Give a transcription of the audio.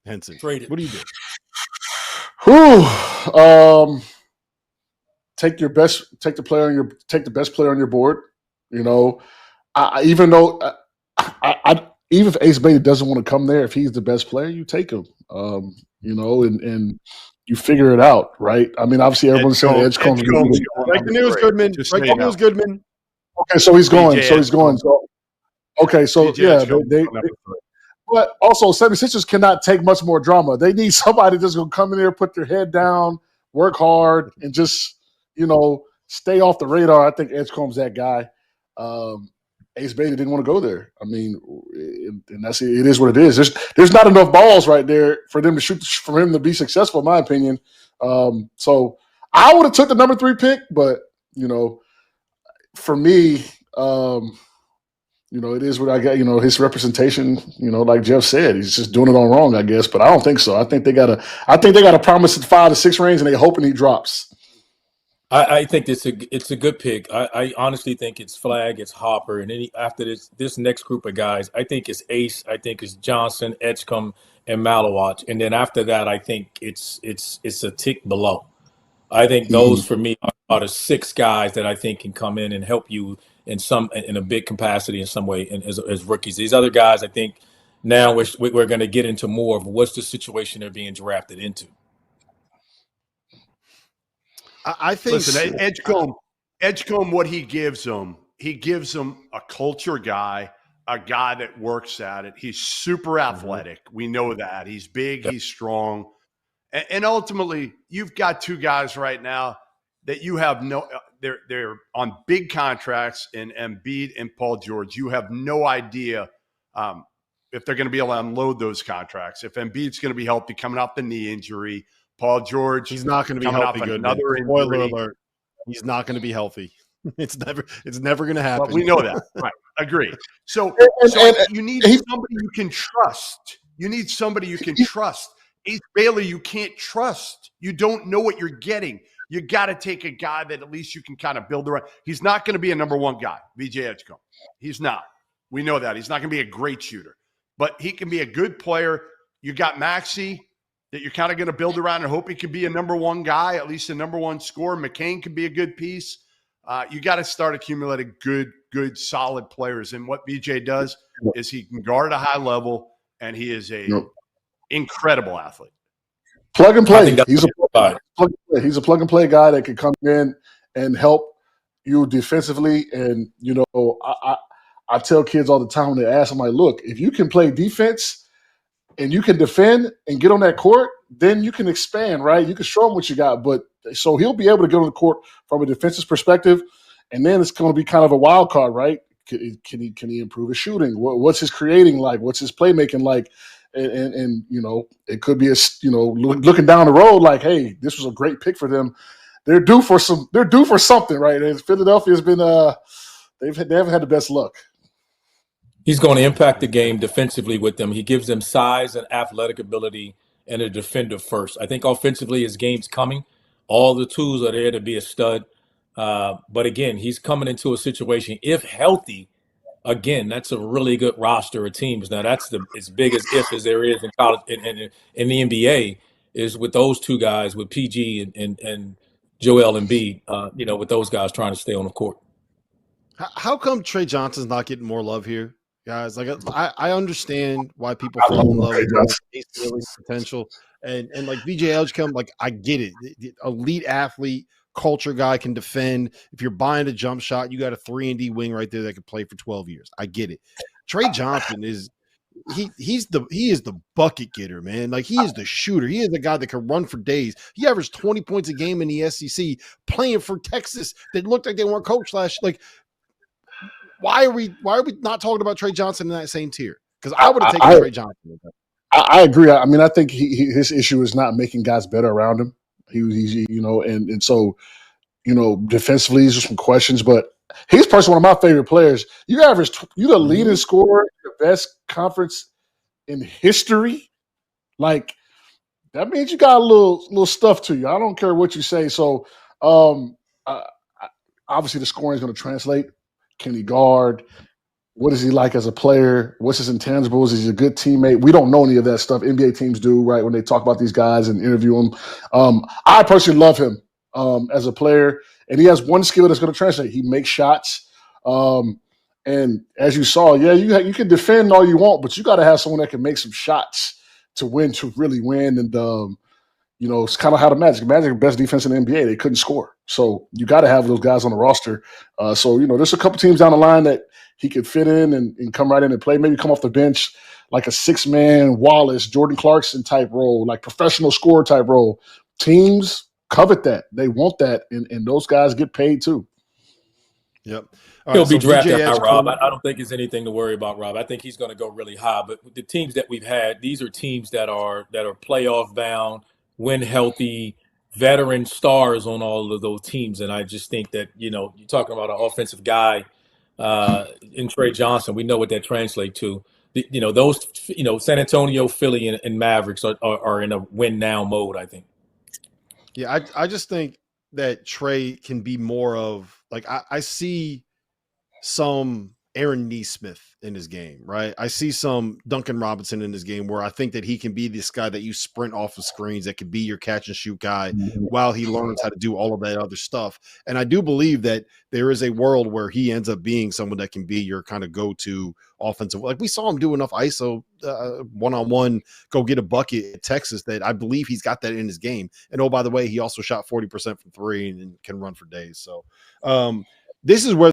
Henson? Traded. What do you do? Take the best player on your board. You know, even though even if Ace Bailey doesn't want to come there, if he's the best player, you take him. You know, and you figure it out, right? I mean, obviously everyone's saying Edgecombe. Break the news, Goodman. Break the news, Goodman. Okay, so he's going. Okay, so yeah, but also 76ers cannot take much more drama. They need somebody that's going to come in there, put their head down, work hard, and just, you know, stay off the radar. I think Edgecombe's that guy. Ace Bailey didn't want to go there. I mean, and that's it. It is what it is. There's not enough balls right there for them to shoot, for him to be successful, in my opinion. So I would have took the number 3 pick, but you know, for me, you know, it is what I got. You know, his representation. You know, like Jeff said, he's just doing it all wrong, I guess. But I don't think so. I think they got a promise at 5 to 6 range, and they hoping he drops. I think it's a good pick. I honestly think it's Flag, it's Hopper, and after this next group of guys, I think it's Ace, I think it's Johnson, Edgecombe, and Malawach, and then after that, I think it's a tick below. I think those for me are the 6 guys that I think can come in and help you in a big capacity in some way, and as rookies. These other guys, I think now we're going to get into more of what's the situation they're being drafted into. I think. Listen, Edgecombe, what he gives them a culture guy, a guy that works at it. He's super athletic. We know that. He's big. He's strong. And ultimately, you've got 2 guys right now that you have they're on big contracts in Embiid and Paul George. You have no idea if they're going to be able to unload those contracts. If Embiid's going to be healthy coming off the knee injury, Paul George, he's not going to be healthy. Good. Spoiler alert: he's not going to be healthy. It's never going to happen. But we know that, right? Agree. So you need somebody you can trust. You need somebody you can trust. Ace Bailey, you can't trust. You don't know what you're getting. You got to take a guy that at least you can kind of build around. He's not going to be a number 1 guy, VJ Edgecombe. He's not. We know that. He's not going to be a great shooter, but he can be a good player. You got Maxey that you're kind of going to build around and hope he can be a number 1 guy, at least a number 1 scorer. McCain can be a good piece. You got to start accumulating good, solid players. And what VJ does is he can guard at a high level, and he is a incredible athlete. Plug and play. He's a plug and play guy that can come in and help you defensively. And you know, I tell kids all the time when they ask them, like, look, if you can play defense and you can defend and get on that court, then you can expand, right? You can show them what you got. But so he'll be able to get on the court from a defensive perspective, and then it's going to be kind of a wild card, right? Can he improve his shooting? What's his creating like? What's his playmaking like? And you know, it could be looking down the road like, hey, this was a great pick for them. They're due for something, right? And Philadelphia's been they haven't had the best luck. He's going to impact the game defensively with them. He gives them size and athletic ability and a defender first. I think offensively his game's coming. All the tools are there to be a stud. But again, he's coming into a situation, if healthy, again, that's a really good roster of teams. Now, that's as big as if as there is in college and in the NBA is with those 2 guys, with PG and Joel Embiid, with those guys trying to stay on the court. How come Trey Johnson's not getting more love here, guys? Like, I understand why people fall in love with his potential. And like VJ Edgecombe, like, I get it. The elite athlete, culture guy, can defend. If you're buying a jump shot, you got a 3-and-D wing right there that could play for 12 years. I get it. Trey Johnson is the bucket getter, man. Like, he is the shooter. He is the guy that can run for days. He averaged 20 points a game in the SEC playing for Texas that looked like they weren't coached last. Like, why are we not talking about Trey Johnson in that same tier? Because I would have taken Trey Johnson. I agree. I mean, I think his issue is not making guys better around him. He's and so, defensively, there's some questions, but he's personally one of my favorite players. You the leading scorer, the best conference in history. Like, that means you got a little stuff to you. I don't care what you say. So, obviously, the scoring is going to translate. Can he guard? What is he like as a player? What's his intangibles? Is he a good teammate? We don't know any of that stuff. NBA teams do, right, when they talk about these guys and interview them. I personally love him as a player, and he has one skill that's going to translate. He makes shots. And as you saw, yeah, you can defend all you want, but you got to have someone that can make some shots to really win. And it's kind of how the Magic are best defense in the NBA. They couldn't score. So you got to have those guys on the roster. So there's a couple teams down the line that he could fit in and come right in and play, maybe come off the bench like a 6-man Wallace, Jordan Clarkson type role, like professional scorer type role. Teams covet that. They want that, and those guys get paid too. Yep. He'll be drafted high, Rob. I don't think it's anything to worry about, Rob. I think he's going to go really high. But the teams that we've had, these are teams that are playoff bound, win healthy, veteran stars on all of those teams. And I just think that, you're talking about an offensive guy in Trey Johnson. We know what that translates to. Those, San Antonio, Philly, and Mavericks are in a win now mode, I think. Yeah, I just think that Trey can be more of like I see some Aaron Nesmith in his game, right? I see some Duncan Robinson in his game where I think that he can be this guy that you sprint off of screens that could be your catch and shoot guy while he learns how to do all of that other stuff. And I do believe that there is a world where he ends up being someone that can be your kind of go-to offensive. Like we saw him do enough ISO one-on-one, go get a bucket at Texas that I believe he's got that in his game. And oh, by the way, he also shot 40% from 3 and can run for days. So this is where